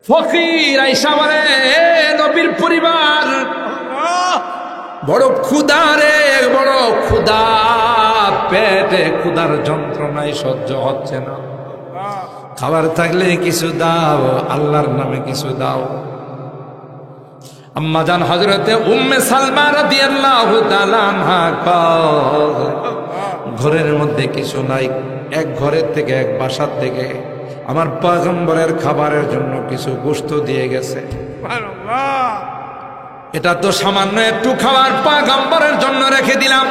ফকির আইসা বলে, এ নবীর পরিবার, বড় ক্ষুধা রে, বড় ক্ষুধা, পেটে ক্ষুধার যন্ত্রণায় সহ্য হচ্ছে না, খাবার থাকলে কিছু দাও, আল্লাহর নামে কিছু দাও। আম্মাজান হযরতে উম্মে সালমা রাদিয়াল্লাহু তাআলা আনহা ঘরের মধ্যে কিছু নাই, এক ঘরের থেকে, এক বাসার থেকে আমার পয়গম্বরের খাবারের জন্য কিছু গোশত দিয়ে গেছে। এটা তো সামান্য একটু খাবার পয়গম্বরের জন্য রেখে দিলাম।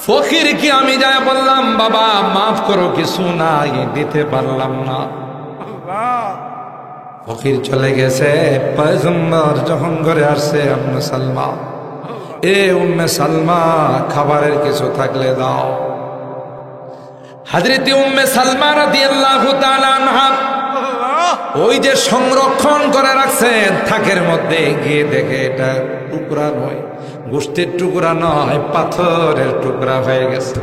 ফকির কি আমি যাই বললাম, বাবা মাফ করো, কিছু নাই, দিতে পারলাম না। ফকির চলে গেছে। পয়গম্বর যখন ঘরে আসছে, উম্মে সালমা, এ উম্মে সালমা, খাবারের কিছু থাকলে দাও। হযরত উম্মে সালমা রাদিয়াল্লাহু তাআলা আনহা ওই যে সংরক্ষণ করে রাখছেন থাকের মধ্যে, গিয়ে দেখে এটা টুকরা নয়, গোশতের টুকরা নয়, পাথরের টুকরা হয়ে গেছে।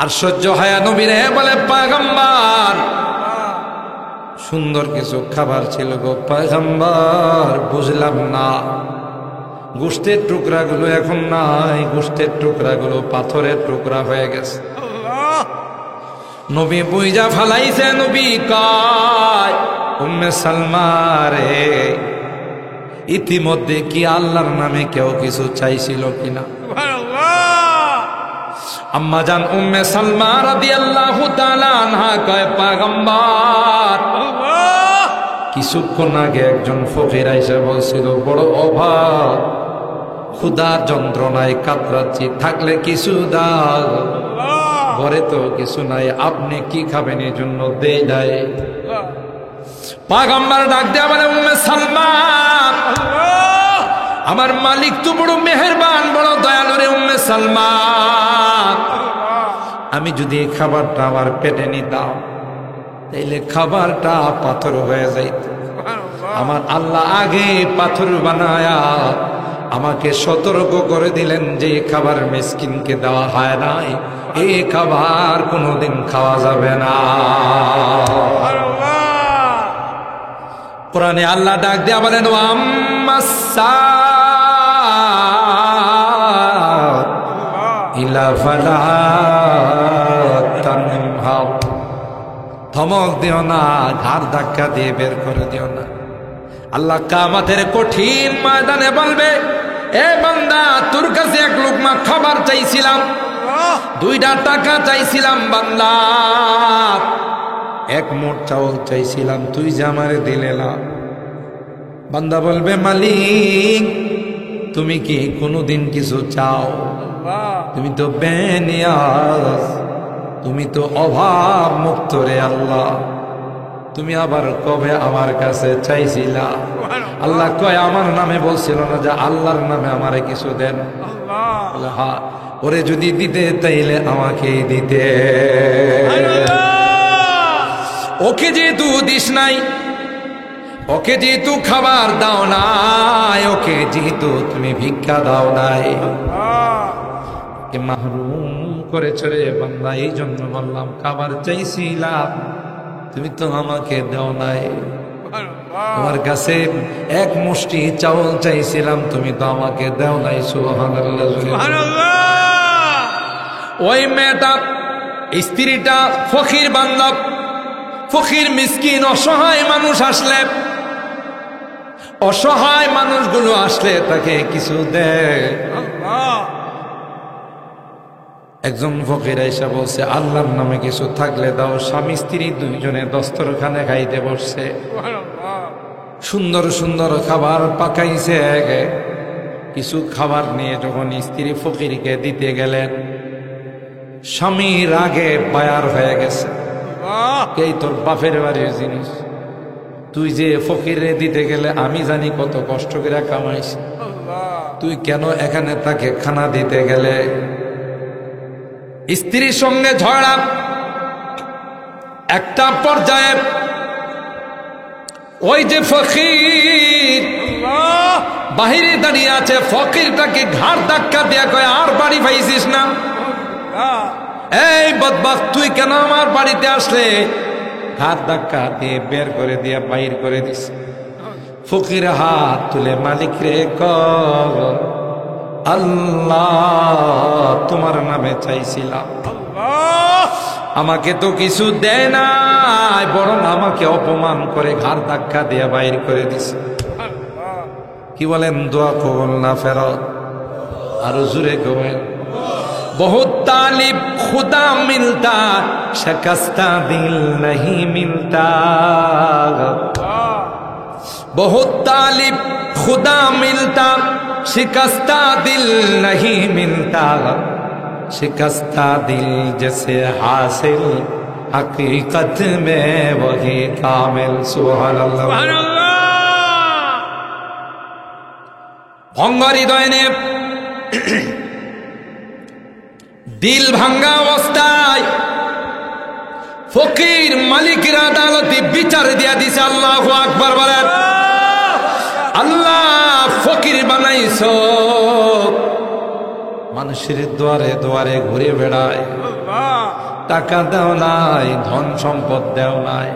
আর সহ্য হয় নবীরে বলে, পয়গম্বর সুন্দর কিছু খাবার ছিল গো পয়গম্বর, বুঝলাম না, গোশতের টুকরাগুলো এখন নাই, গোশতের টুকরাগুলো পাথরের টুকরা হয়ে গেছে। নবী বুইজা ফালাইছে। নবী কয়, উম্মে সালমা রে, ইতিমধ্যে কি আল্লাহর নামে কেউ কিছু চাইছিল কিনা? আম্মাজান উম্মে সালমা রাদিয়াল্লাহু তাআলা আনহা কয়, পয়গম্বর কিছুক্ষণ আগে একজন ফকির আইসা বলছিল, বড় অভাব, ক্ষুধার যন্ত্রণায় কাতরাচ্ছি, থাকলে কিছু দাও। ঘরে তো কিছু নাই, আপনি কি খাবেন, এই জন্য দেই নাই। পয়গম্বর ডাক দেয়া বলে, উম্মে সালমা, আমার মালিক তো বড় মেহেরবান, বড় দয়ালু রে উম্মে সালমা, আমি যদি এই খাবারটা আমার পেটে নিতাম, তাইলে খাবারটা পাথর হয়ে যাইত। আমার আল্লাহ আগে পাথর বানায়া আমাকে সতর্ক করে দিলেন যে খাবার মিসকিনকে দেওয়া হয় নাই, এই খাবার কোনোদিন খাওয়া যাবে না। কোরআনে আল্লাহ ডাক দিয়া বলেন, ধমক দিও না, ঘাড় ধাক্কা দিয়ে বের করে দিও না। আল্লাহ কিয়ামতের কঠিন ময়দানে বলবে, এ বান্দা, তোর কাছে এক লুকমা খাবার চাইছিলাম, 2টা টাকা চাইছিলাম, বান্দা এক মোট চাউল চাইছিলাম, তুই যে আমারে দিলে না। বান্দা বলবে, মালিক তুমি কি কোনোদিন কিছু চাও? তুমি তো বেনিয়াজ, তুমি তো অভাব মুক্ত রে আল্লাহ, তুমি আবার কবে আমার কাছে চাইছিলা? আল্লাহ কয়, আমার নামে বলছিল না যে আল্লাহর নামে আমারে কিছু দেন? হ্যাঁ, ওরে যদি দিতে তাইলে আমাকেই দিতে। ওকে যেহেতু দিস নাই, ওকে যেহেতু খাবার দাও নাই, ওকে যেহেতু তুমি ভিক্ষা দাও নাই, মাহরুম করেছ রে বান্দা, এই জন্য বললাম খাবার চাইছিলাম, তুমি তো আমাকে দাও নাই। তোমার কাছে এক মুষ্টি চাউল চাইছিলাম, তুমি তো আমাকে দাও নাই। সুবহানাল্লাহ, সুবহানাল্লাহ। ওই মেয়েটা, স্ত্রীটা ফকির বান্দা, ফকির মিসকিন অসহায় মানুষ আসলে, অসহায় মানুষগুলো আসলে তাকে কিছু দেয়। একজন ফকির আইসা বলছে, আল্লাহর নামে কিছু থাকলে দাও। স্বামী স্ত্রী দুইজনে দস্তরখানে খাইতে বসছে, সুন্দর সুন্দর খাবার পাকাইছে। কিছু খাবার নিয়ে যখন স্ত্রী ফকিরকে দিতে গেলেন, স্বামী রাগে বায়ার হয়ে গেছে, এই তোর বাপের বাড়ির জিনিস, তুই যে ফকিরে দিতে গেলে আমি জানি কত কষ্ট করে কামাইছি, তুই কেন এখানে তাকে খানা দিতে গেলে? স্ত্রীর সঙ্গে ঝগড়া। একটা পর্যায়ে ওই যে ফকির বাহিরে দাঁড়িয়ে আছে, ফকিরটাকে ঘাড় ধাক্কা দিয়া কয়, আর বাড়ি পাইছিস না? এই বদবাক, তুই কেন আমার বাড়িতে আসলে? হাত ধাক্কা দিয়ে বের করে দিয়ে বাইর করে দিছে। ফকির হাত তুলে মালিক রে কর, আল্লাহ তোমার নামে চাইছিলাম, আমাকে তো কিছু দেয় নাই, বরং আমাকে অপমান করে ঘাড় ধাক্কা দিয়ে বাইর করে দিছে। কি বলেন, দোয়া কবুল না ফেরত? আরো জুড়ে কবেন, বহুত তালিব খুদা মিলতা, শিকস্তা দিল नहीं मिलता। बहुत तालिब खुदा मिलता, शिकस्ता दिल नहीं मिलता। शिकस्ता दिल जैसे हासिल, हकीकत में वही कामिल। सुभान अल्लाह। ভঙ্গ হৃদয় নিয়ে দিল ভাঙ্গা অবস্থায় ফকির মালিকের আদালতে বিচার দিয়া দিছে। আল্লাহু আকবার বলেন। আল্লাহ ফকির বানাইছো, মানুষের দুয়ারে দুয়ারে ঘুরে বেড়ায়, টাকা দেও নাই, ধন সম্পদ দেও নাই,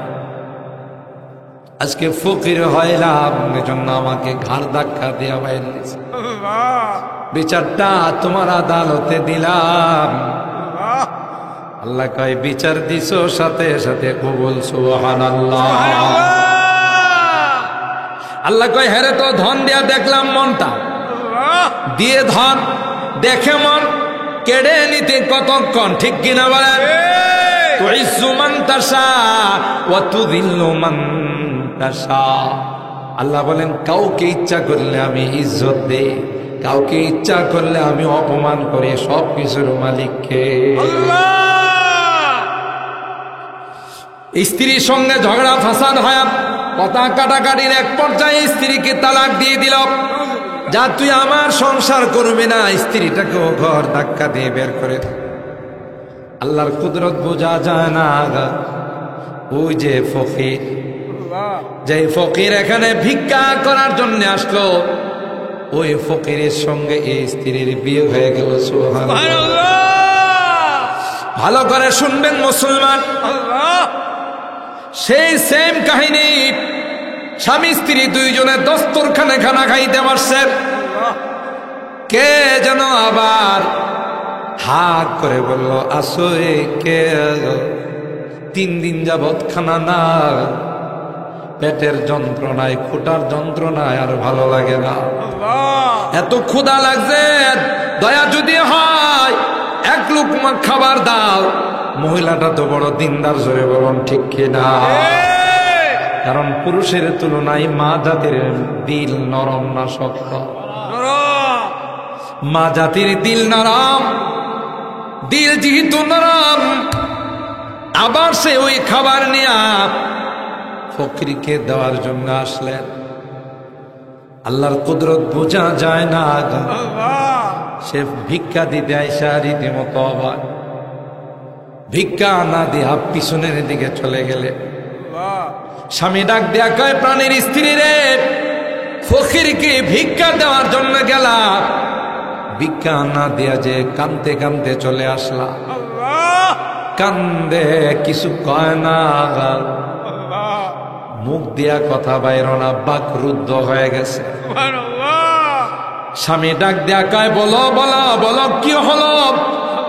আজকে ফকির হইলাম, এজন্য আমাকে ঘাড় ধাক্কা দিয়া বাইর দিছে। বিচারটা তোমার আদালতে দিলাম। আল্লাহ কয় বিচার দিছো, সাথে সাথে কবুল। সুবহানাল্লাহ। আল্লাহ কয় হেরে তো ধন দিয়া দেখলাম মনটা, দিয়ে ধন দেখে মন কেড়ে নিতে কতক্ষণ, ঠিক কিনা বলেন? তুইজ্জু মান তাশা ওয়া তুযিল্লু মান তাশা। আল্লাহ বলেন কাউকে ইচ্ছা করলে আমি ইজ্জত দেই, কাউকে ইচ্ছা করলে আমি অপমান করি, সব কিছুর মালিককে। স্ত্রীর সঙ্গে ঝগড়া ফাসাদ হয়, কথা কাটাকাটির এক পর্যায়ে স্ত্রীকে তালাক দিয়ে দিল। যা তুই আমার সংসার করবি না, স্ত্রীটাকেও ঘর ধাক্কা দিয়ে বের করে দিল। আল্লাহর কুদরত বোঝা যায় না। ওই যে ফকির, যে ফকির এখানে ভিক্ষা করার জন্য আসলো, ওই ফকিরের সঙ্গে এই স্ত্রীর বিয়ে হয়ে গেল। সুবহানাল্লাহ। ভালো করে শুনবেন মুসলমান, সেই সেম কাহিনী। স্বামী স্ত্রী দুইজনে দস্তরখানে খানা খাইতে পারছেন, কে যেন আবার হাক করে বলল, আসো কে 3 দিন যাবৎ খানা না, পেটের যন্ত্রণায়, ক্ষুধার যন্ত্রণায় আর ভালো লাগে না, এত ক্ষুধা লাগছে, দয়া যদি হয় 1 লুকমা খাবার দাও। মহিলাটা তো বড় দিনদার, জোরে বলুন ঠিক কিনা? কারণ পুরুষের তুলনায় মা জাতির দিল নরম না শক্ত? মা জাতির দিল নরম। দিল যেহেতু নরম, আবার সে ওই খাবার নিয়ে ফকিরকে দেওয়ার জন্য আসলেন। আল্লাহর কুদরত বোঝা যায় না। সে ভিক্ষা দিতে আইসা রীতিমতো অবাক, ভিক্ষা না দিয়া পিছনের দিকে চলে গেলে স্বামী ডাক দেয়া কয়, প্রাণের স্ত্রী রে, ফকিরকে ভিক্ষা দেওয়ার জন্য গেলা, ভিক্ষা না দিয়া যে কানতে কানতে চলে আসলা। কান্দে, কিছু কয় না, মুখ দিয়া কথা বাইর না, বাক রুদ্ধ হয়ে গেছে। স্বামী ডাক দেয়া কয়, বলো বলো বলো, কি হলো,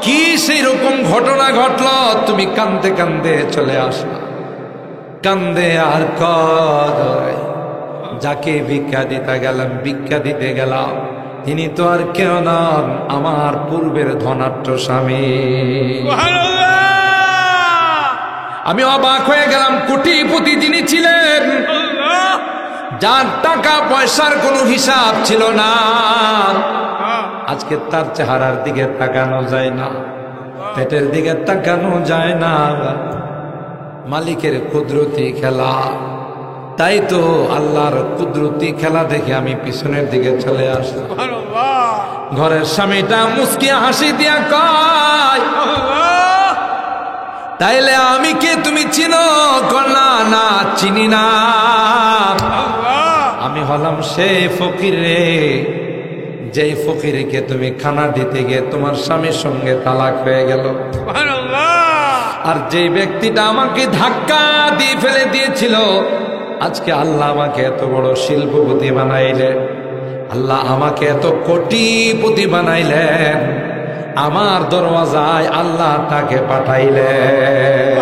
কি সেই রকম ঘটনা ঘটলো, তুমি কান্দতে কান্দতে চলে আসলা? কান্দে আর কয়, যাকে ভিক্ষা দিতে গেলাম, ভিক্ষা দিতে গেলাম, তিনি তো আর কেউ নন, আমার পূর্বের ধনাঢ্য স্বামী। আমি অবাক হয়ে গেলাম, কোটিপতি যিনি ছিলেন, যার টাকা পয়সার কোনো হিসাব ছিল না, আজকে তার চেহারার দিকে তাকানো যায় না, পেটের দিকে তাকানো যায় না। মালিকের কুদরতি খেলা। তাই তো আল্লাহর কুদরতি খেলা দেখে আমি পিছনের দিকে চলে আসলাম। ঘরের স্বামীটা মুস্কি হাসি দিয়া কয়, তাইলে আমি কে তুমি চিনো? না না, চিনি না। আমি হলাম সেই ফকির রে, যেই ফকিরকে তুমি খানা দিতে গিয়ে তোমার স্বামীর সঙ্গে তালাক হয়ে গেল। আর যে ব্যক্তিটা আমাকে ধাক্কা দিয়ে ফেলে দিয়েছিল, আজকে আল্লাহ আমাকে এত বড় শিল্পপতি বানাইলেন, আল্লাহ আমাকে এত কোটিপতি বানাইলেন, আমার দরওয়াজায় আল্লাহ তাকে পাঠাইলেন।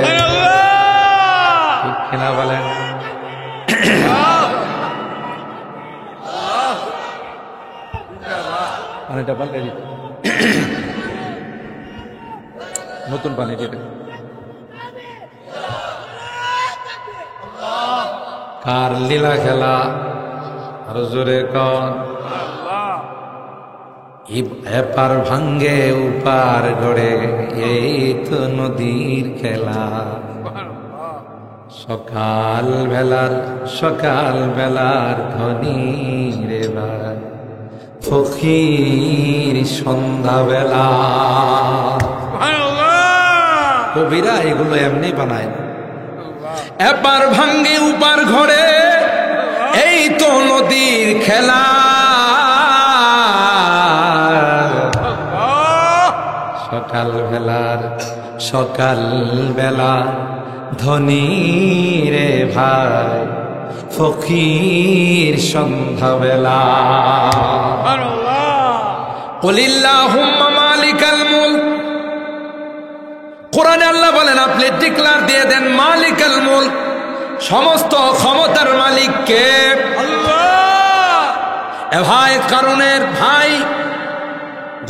ঠিক কিনা বলেন? পানিটা পাল্টে দিতে, নতুন পানি দিতে। কার লীলা খেলা আর জোরে কন। এপার ভাঙ্গে উপার গড়ে, এই তো নদীর খেলা। সকাল বেলার ধনী রে ভাই, ফকির সন্ধ্যা বেলা। কবিরা এগুলো এমনি বানায় না। এপার ভাঙ্গে উপার ঘরে, এই তো নদীর খেলা। সকাল বেলা ধনী রে ভাই, ফকির সন্ধ্যা বেলা। কুলিল্লাহুম্মা মালিকাল মুলক, কোরআনে আল্লাহ বলেন আপনি ডিক্লার দিয়ে দেন মালিকাল মুলক, সমস্ত ক্ষমতার মালিক কে? আল্লাহ। এ ভাই, কারুনের ভাই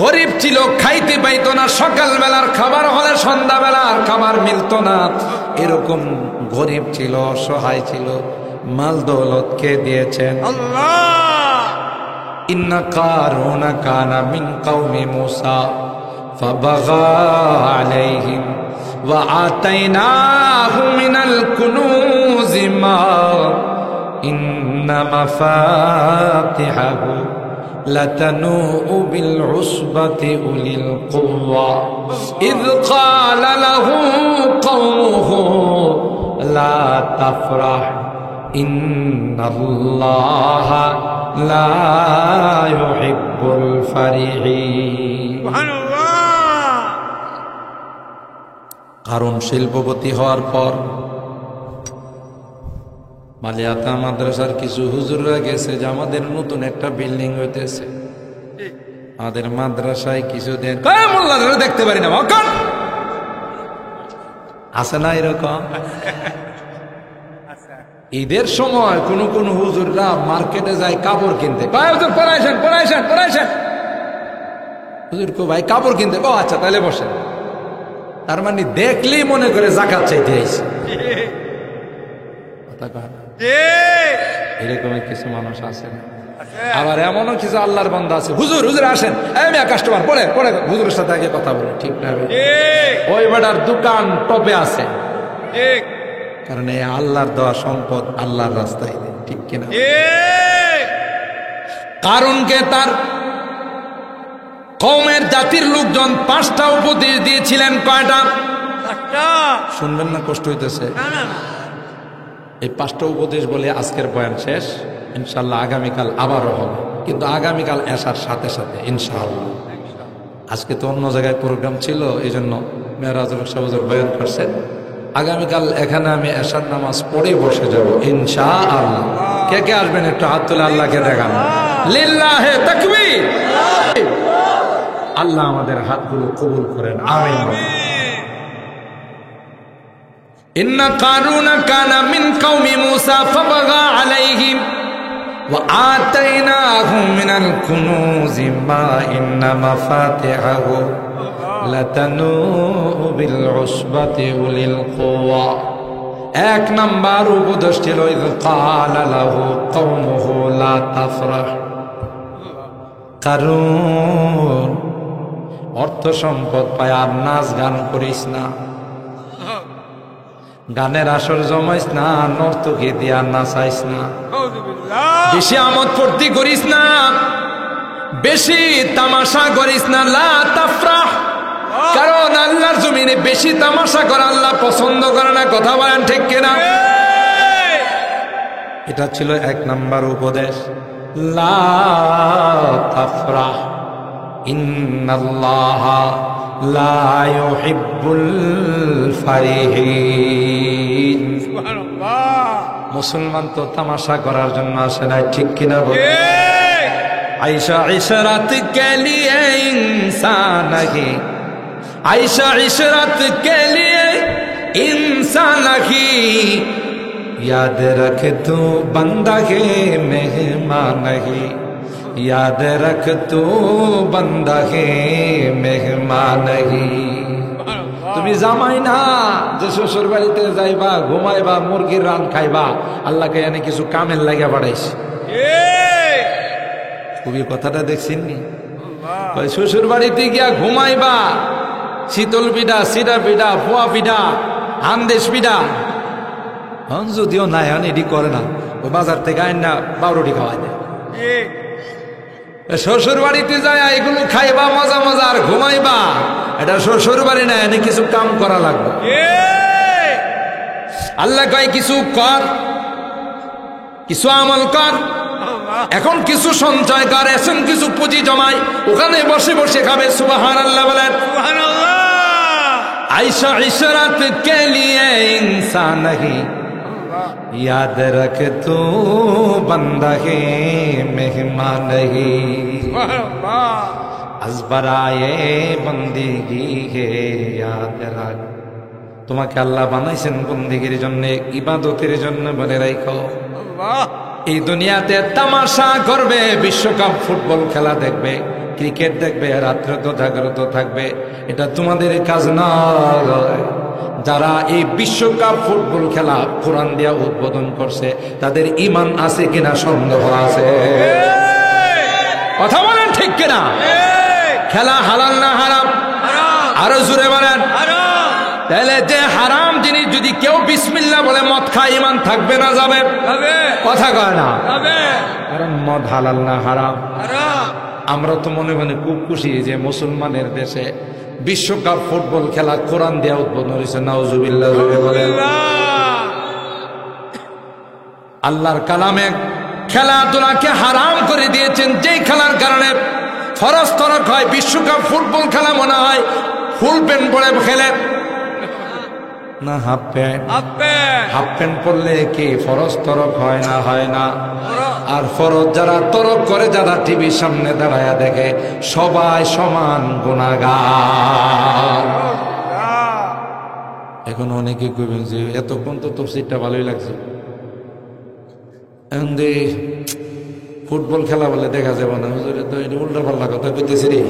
গরিব ছিল, খাইতে পাইতো না, সকাল বেলার খাবার হলে সন্ধ্যা বেলার খাবার মিলতো না, এরকম গরিব ছিল, অসহায় ছিল। মাল দৌলত কে দিয়েছেন? আল্লাহ। ইন্না কারুনা কানা মিন কওমি মূসা ফাবাগা আলাইহিম ওয়া আতাইনাহু মিনাল কুনুজি মা ইন্না মাফাতিহাহু লাতানূউ বিল উসবাতি উলিল কুওয়া ইয ক্বালা লাহু কওমুহু লা তাফরাহ ইন্নাল্লাহা লা ইউহিব্বুল ফারিহিন। সুবহানাল্লাহ। কারণ শিল্পপতি হওয়ার পর মালিয়াতা মাদ্রাসার কিছু হুজুররা গেছে যে আমাদের নতুন একটা বিল্ডিং হইতেছে, আমাদের মাদ্রাসায় কিছুদিন মোল্লারা দেখতে পারি না, আছে না এরকম? ঈদের সময় কোন কোন হুজুররা মার্কেটে যায় কাপড় কিনতে, পড়াইছেন হুজুর কো ভাই কাপড় কিনতে, ও আচ্ছা তাহলে বসেন। তার মানে দেখলেই মনে করে যাকাত চাইতে আইছে। এরকম কিছু মানুষ আছে না? আবার এমনও কিছু আল্লাহর বান্দা আছে, হুজুর আসেন, কাস্টমার পড়ে হুজুরের সাথে আগে কথা বলে, ঠিক না? ওই বেটার দোকান টপে আছে, কারণ এই আল্লাহর দেওয়া সম্পদ আল্লাহর রাস্তায়, ঠিক কিনা? কারণকে তার কওমের জাতির লোকজন 5টা উপদেশ দিয়েছিলেন। কয়টা? শুনবেন না? কষ্ট হইতেছে? এই 5টা উপদেশ বলে আজকের বয়ান শেষ। ইনশাল্লাহ আগামীকাল আবারও হবে, কিন্তু আগামীকাল এসার সাথে সাথে ইনশাআল্লাহ। আজকে তো অন্য জায়গায় প্রোগ্রাম ছিল, এই জন্য মেরাজুল সাহেব বয়ান করছেন। আগামীকাল এখানে আমি এশার নামাজ পড়ে বসে যাব ইনশাআল্লাহ। কে কে আসবেন একটু হাত তুলে আল্লাহকে দেখান। লিল্লাহে তাকবীর। আল্লাহ আমাদের হাতগুলো কবুল করেন, আমিন। ইন্না কারুনা কানা মিন কওমি মূসা ফাবাগা আলাইহিম ওয়া আতাইনাহু মিনাল কুনুজি মা ইন্না মাফাতিহাহু লাতানূউ বিল উসবাতি উলিল কুওয়া। 1 নাম্বার উপদেশ ছিল ইয ক্বালা লাহু কওমুহু লা তাফরাহ। কারণ অর্থ সম্পদ পায় আর নাচ গান করিস না, গানের আসর জমাইস না, নর্তকী দিয়া নাচাইস না, বেশি আমোদ ফুর্তি করিস না, বেশি তামাশা করিস না। লা তাফরাহ, কারণ আল্লাহর জমিনে বেশি তামাশা করা আল্লাহ পছন্দ করে না। কথা বলেন ঠিক কিনা? এটা ছিল 1 নাম্বার উপদেশ। লা তাফরাহ ইন্নাল্লাহা লা ইউহিব্বুল ফারিহিন। মুসলমান তো তামাশা করার জন্য আসে না, ঠিক কিনা বল? আয়েশা ইশরাত কে লিয়ে ইনসান নাহি, আয়েশা ইশরাত কে লিয়ে इंसान ही याद रख तू बंदा के मेहमान ही, याद रख तू बंदा के मेहमान ही। তুমি জামাই না যে শ্বশুর বাড়িতে যাইবা, ঘুমাইবা, মুরগির রান খাইবা, আল্লাহকে এনে কিছু কামের লাগিয়া পাঠাইছে। খুবই কথাটা দেখছেন নি? শ্বশুর বাড়িতে গিয়া ঘুমাইবা, শীতল পিঠা, সিরা পিঠা, পোয়া পিঠা, আন্দেশ পিঠা, যদিও নাই এটি করে না, ওই বাজার থেকে আইন না বাউরুটি খাওয়াই দেয়। শ্বশুর বাড়িতে যায় এগুলো খাইবা মজা মজা আর ঘুমাইবা, এটা শ্বশুর বাড়ি না, এনে কিছু কাম করা লাগবে। আল্লাহ কয় কিছু কর, কিছু আমল কর, এখন কিছু সঞ্চয় কর, এখন কিছু পুঁজি জমাই, ওখানে বসে বসে খাবে। সুবহানাল্লাহ বলেন। आयशा इशरत के लिए इंसान नहीं, याद रख तू बंदा है मेहमान नहीं, अज़बराए बंदगी है याद रख। তোমাকে আল্লাহ বানাইছেন বন্দেগীর জন্য, ইবাদতের জন্য বলে রাখো। এই দুনিয়াতে তামাশা করবে, বিশ্বকাপ ফুটবল খেলা দেখবে, ক্রিকেট দেখবে, রাত্রে তো জাগ্রত থাকবে, এটা তোমাদের কাজ নয়। যারা এই বিশ্বকাপ ফুটবল খেলা কোরআন দিয়া উদ্বোধন করছে, তাদের ঈমান আছে কিনা সন্দেহ আছে। কথা বলেন ঠিক কিনা? খেলা হালাল না হারাম? আরো জোরে বলেন। তাহলে যে হারাম জিনিস যদি কেউ বিসমিল্লাহ বলে মদ খায়, ঈমান থাকবে না যাবে? কথা কয় না, কারণ মদ হালাল না হারাম? আমরা তো মনে মনে খুব খুশি যে মুসলমানের দেশে বিশ্বকাপ ফুটবল খেলা কোরআন দেয়া উদ্বোধন হয়েছে। নাউজুবিল্লাহ বলেন। আল্লাহর কালামে খেলাধুলাকে হারাম করে দিয়েছেন, যেই খেলার কারণে ফরজ তরক হয়। বিশ্বকাপ ফুটবল খেলা মনে হয় ফুল প্যান্ট পরে খেলে না, হাফ প্যান্ট। হাফ প্যান্ট পরলে কি ফরজ তরক হয় না? হয় না। আর ফরজ যারা তরক করে, যারা টিভির সামনে দাঁড়ায়া দেখে, সবাই সমান গুনাহগার। এখন অনেকে কইবেন যে এতক্ষণ তো তফসিরটা ভালোই লাগছে, এখন ফুটবল খেলা বলে দেখা যাবে না। হুজুরে তো এটা উল্টা পাল্টা কথা কইতেছি রে।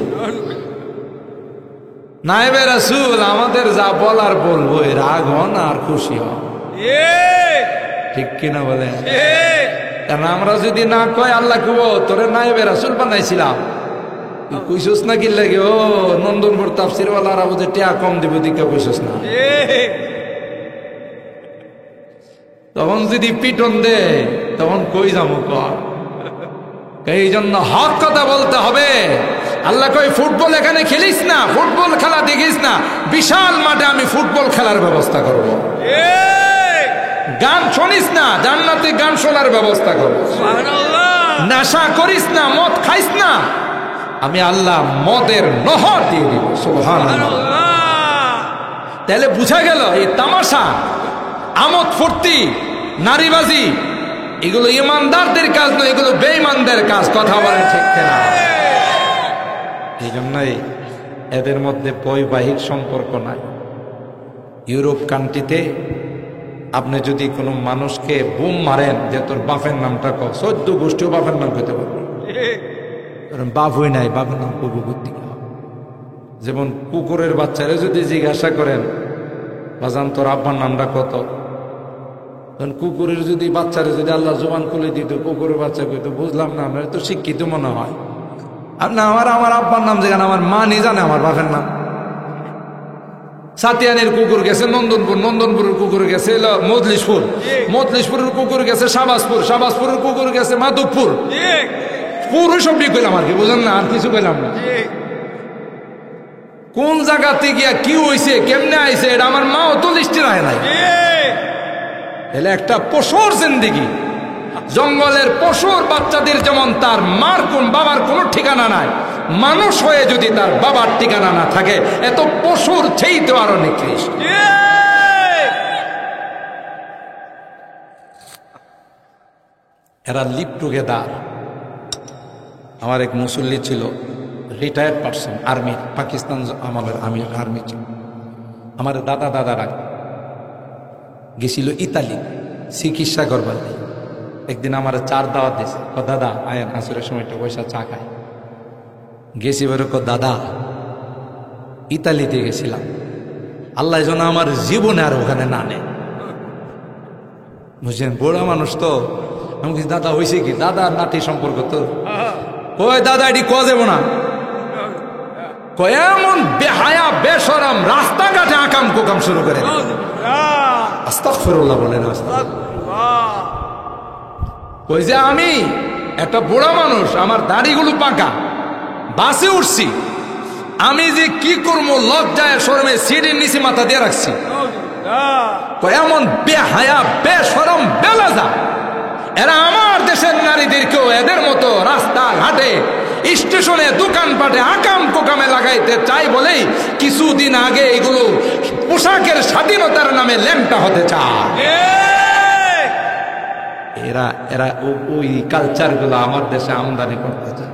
নায়েবে রাসূল আমাদের যা বলার বলবো, রাগ হন আর খুশি হন, ঠিক কিনা বলেন? কারণ আমরা যদি না কয়, আল্লাহ কব তোরে নায়েবে রাসূল বানাইছিলাম, কইছস না কি লাগে? ও নন্দনপুর তাফসিরওয়ালা আর বুঝে টিয়া কম দিব দিকে কইছস না। তখন যদি পিটন দে, তখন কই যাবো কর? এই জন্য হক কথা বলতে হবে। আল্লাহ কই ফুটবল এখানে খেলিস না, ফুটবল খেলা দেখিস না, বিশাল মাঠে আমি ফুটবল খেলার ব্যবস্থা করব। গান শুনিস না, জান্নাতে গান শোনার ব্যবস্থা করব। নেশা করিস না, মদ খাইস না, আমি আল্লাহ মদের নহর দিয়ে দিব। সুবহানাল্লাহ। তাহলে বুঝা গেল এই তামাশা, আমোদ ফুর্তি, নারীবাজি, এগুলো ইমানদারদের কাজ নয়, এগুলো বেঈমানদের কাজ। কথা বলেন ঠিক কিনা? এই জন্যই এদের মধ্যে বৈবাহিক সম্পর্ক নাই। ইউরোপ কান্ট্রিতে আপনি যদি কোনো মানুষকে বুম মারেন যে তোর বাপের নামটা কো, 14 গোষ্ঠীও বাপের নাম কইতে পারবে, বাপ হই নাই, বাপের নাম কবু করতে। যেমন কুকুরের বাচ্চারা যদি জিজ্ঞাসা করেন, বাজান তোর আব্বার নামটা কত, তখন কুকুরের যদি বাচ্চারা যদি আল্লাহ জবান খুলে দিত, কুকুরের বাচ্চা কইতো বুঝলাম না, আমার তো শিক্ষিত মনে হয়। আর না, আমার আব্বার নাম যেখানে আমার মা নি জানে আমার বাপের নাম। সাতিয়ানের কুকুর গেছে নন্দনপুর, নন্দনপুরের কুকুর গেছে মজলিশপুর, মজলিশপুরের কুকুর গেছে শাহবাজপুর, শাহবাজপুরের কুকুর গেছে মাধবপুর। পুরো সব কইলাম আর কি, বুঝলেন না? আর কিছু কইলাম না। কোন জায়গাতে গিয়া কি হয়েছে, কেমনে আইছে, এটা আমার মাও তো লিস্টে রাখে নাই। এলে একটা পশুর জিন্দেগি, জঙ্গলের পশুর বাচ্চাদের যেমন তার মার কোন বাবার কোনো ঠিকানা নাই, মানুষ হয়ে যদি তার বাবার ঠিকানা না থাকে, এত পশুর চেয়েও আরো নিকৃষ্ট। এরা লিভ টুগেদার। আমার এক মুসল্লি ছিল, রিটায়ার্ড পার্সন, আর্মি, পাকিস্তান আমলের আর্মি ছিল। আমার দাদারা গেছিল ইতালি চিকিৎসা করবার। একদিন আমার চার দাওয়াত দিয়েছে, দাদা আয়েন আসরের সময়টা পয়সা চা খায়। গেছি বলে দাদা ইতালিতে গেছিলাম, আল্লাহ যেন আমার জীবনে আর ওখানে না নেয়। বুঝছেন, বড় মানুষ তো। আমি কি দাদা হয়েছে কি, দাদা নাতি সম্পর্ক তো। ওই দাদা এটি ক যাবো না, এমন বেহায়া বেশরম রাস্তাঘাটে আকাম কোকাম শুরু করে। আস্তাগফিরুল্লাহ বলেন। ওই যে আমি একটা বুড়া মানুষ, আমার দাড়িগুলো পাকা, বাসে উঠছি, আমি যে কি করবো লজ্জায় শরমে সিটের নিচে মাথা দিয়ে রাখছি। এমন বেহায়া বেশরম বেলাজা এরা আমার দেশের নারীদেরকেও এদের মতো রাস্তা ঘাটে স্টেশনে দোকানপাটে আকাম কোকামে লাগাইতে চাই বলেই কিছুদিন আগে এগুলো পোশাকের স্বাধীনতার নামে ল্যাংটা হতে চায়। এরা ওই কালচার গুলো আমার দেশে আমদানি করতে চায়।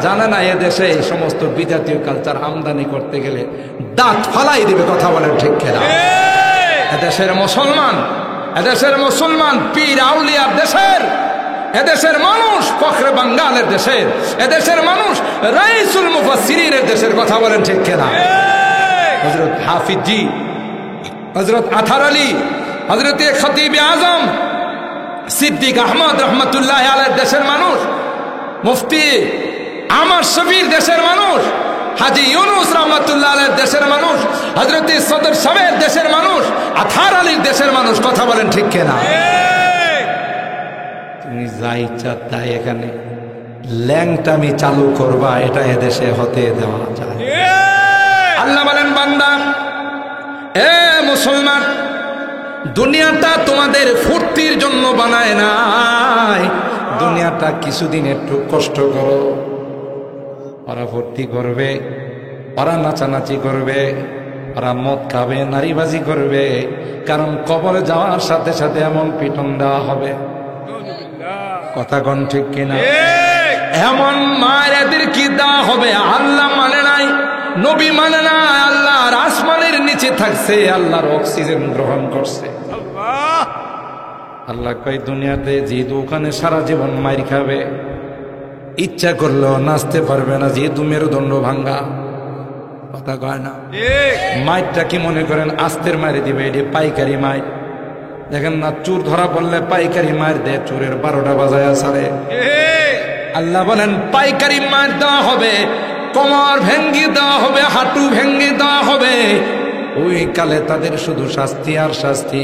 জানে না এ দেশে এই সমস্ত বিজাতীয় কালচার আমদানি করতে গেলে দাঁত ফালাই দিবে। কথা বলেন ঠিক কিনা? এদেশের মুসলমান পীর আউলিয়ার দেশের, এদেশের মানুষ ফখরে বাঙ্গালের দেশের, এদেশের মানুষ রাইসুল মুফাসসিরিনের দেশের। কথা বলেন ঠিক কিনা? হযরত হাফিজ জি, হযরত আথার আলী, হযরত খতিব আজম সিদ্দিক আহমদ রহমতুল্লাহ আলাইহির দেশের মানুষ, মুফতি আমার শফির দেশের মানুষ, হাজী ইউনুস রহমতুল্লাহ আলাইহির দেশের মানুষ, হযরত সদর সাহেবের দেশের মানুষ, আথার আলীর দেশের মানুষ। কথা বলেন ঠিক কিনা? তুমি যা ইচ্ছা তাই এখানে ল্যাংটামি চালু করবা, এটা এদেশে হতে দেওয়া যায়। আল্লাহ বলেন, বান্দা এ মুসলমান, দুনিয়াটা তোমাদের ফুর্তির জন্য বানায় নাই। দুনিয়াটা কিছুদিন একটু কষ্ট করো। ওরা ফুর্তি করবে, ওরা নাচানাচি করবে, ওরা মদ খাবে, নারীবাজি করবে, কারণ কবরে যাওয়ার সাথে সাথে এমন পিটন দেওয়া হবে। কথা কোন ঠিক কিনা? এমন মায়ের এদের কি দেওয়া হবে। আল্লাহ মানে নাই, নবী মানে না, আল্লাহর আসমানের নিচে থাকছে, আল্লাহর অক্সিজেন গ্রহণ করছে। আল্লাহ কয় দুনিয়াতে যে দোকানে সারা জীবন মাইর খাবে, ইচ্ছা করলেও নাচতে পারবে না, যেহেতু মেরুদণ্ড ভাঙ্গা। কথা কয় না? মাইরটা কি মনে করেন আস্তের মারি দিবে? এটি পাইকারি মাইর। দেখেন না, চোর ধরা পড়লে পাইকারি মাইর দেয়, চোরের 12টা বাজায় ছাড়ে। আল্লাহ বলেন পাইকারি মাইর দেওয়া হবে, কোমর ভেঙ্গি দেওয়া হবে, হাঁটু ভেঙ্গি দেওয়া হবে। ওই কালে তাদের শুধু শাস্তি আর শাস্তি।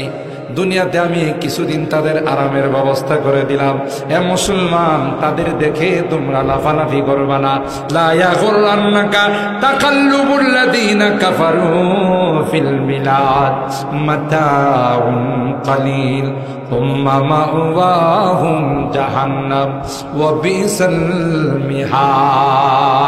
দুনিয়াতে আমি কিছুদিন তাদের আরামের ব্যবস্থা করে দিলাম। এ মুসলমান, তাদের দেখে তোমরা লাফালাফি করবা না। লা ইয়াগুররান্নাকা তাকাল্লুবুল লাযীনা কাফারু ফিল মিলাদ মাতাউন কালিল সুম্মা মাওয়াহুম জাহান্নাম ওয়া বিসাল মিহাদ।